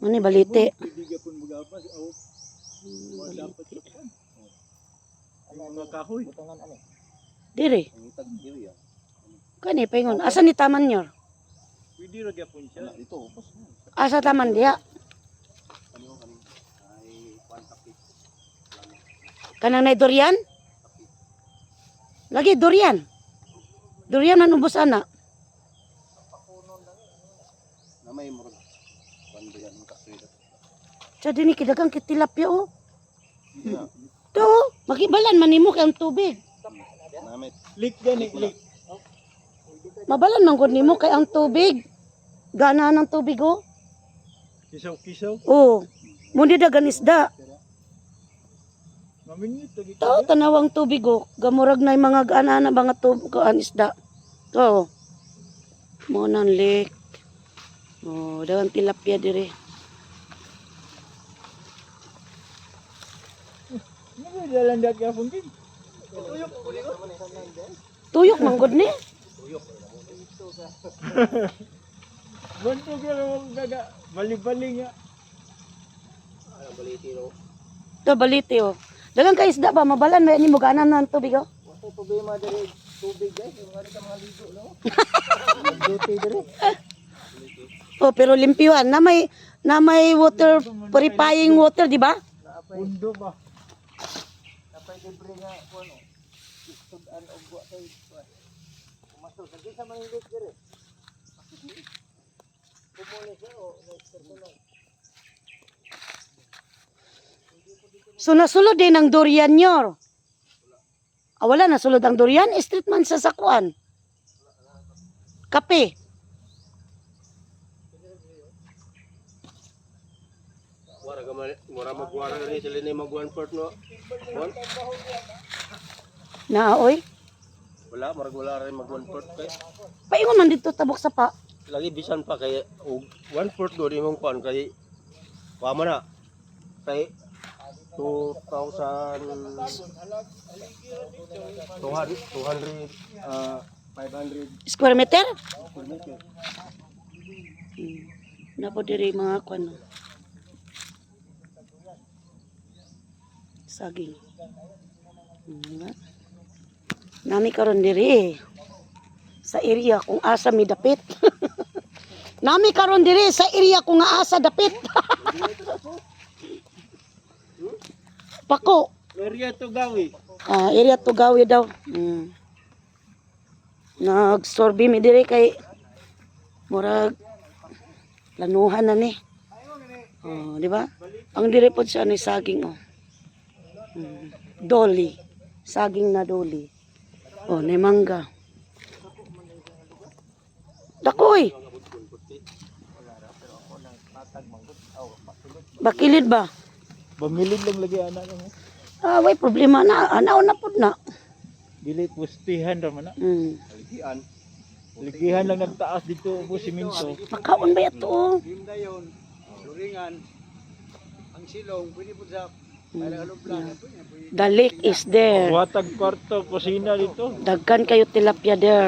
Ano balite? Pwede gapon magabas. Dapat kan. Ang mga kahoy. Butangan ani. Dire. Ang itag diri ya. Kani paingon. Asa ni taman nyor? Pwede ra gapon siya. Dito upos. Asa taman diha? Kanino kanin. Ay kwantakit. Kanang nay durian? Lagi durian. Durian man ubos ana. Na may murag. Banda yan ang kasida. Sa dini kidagang kitilapya oh. To, makibalan man nimo kay ang tubig. Namit. Lik gani, lik. Mabalan man gud nimo kay ang tubig. Gana ng tubig oh. Kisaw-kisaw. Oh. Mundi dagan isda. Mamingit lagi. To, tanawang tubig oh. Gamurag na mga gana na mga tubig kan isda. To. Mo nan lake. Oh, dagang tilapia dire. Ano dalan dak gapon kin? Tuyok man gud ni. Bantu ka gaga bali-bali nga. To balite oh. Dagang kay isda ba mabalan may nimo gana ng tubig oh. Wala problema diri tubig guys. Yung nga ka mga ligo no. Duty diri. Oh, pero limpyuan na may water purifying water, di ba? Undo ba? Napay libre nga kuno. Sudan og wa kay. Kumasto sa gisa man ligo diri. Kumuli siya o personal. So nasulod din ang durian nyor. Ah, wala nasulod ang durian, street man sa sakuan. Kape. Mura magwara rin sila na mag-1 port no. Naoy. Wala, murag wala rin mag-1 port kay. Paingon man dito tabok sa pa. Lagi bisan pa kay 1 port do di mong kuan kay wa man na. Kay 2,000 500 Square meter? kilometer. Napo diri mga kuan. Saging. Diba? Nami karon diri sa area kung asa mi dapit. Nami karon diri sa area kung asa dapit. Pako. Area to gawi. Ah, area to gawi daw. Nagsorbi mi diri kay murag lanuhan na ni. Oh, di ba? Ang diri pod siya ni saging oh. Doli. Saging na doli. Oh, ni mangga. Dakoy. Bakilid ba? Bamilid lang lagi anak mo. Ah, way problema na. Anaw na pod na. Dili pustihan ra man na. Aligian. Ligihan lang nagtaas dito po siminto. Makaon ba ito? Oh? Yung dayon, luringan, ang silong, pwede po sa haluplan. The lake is there. Watag kwarto kusina dito. Dagkan kayo tilapia there.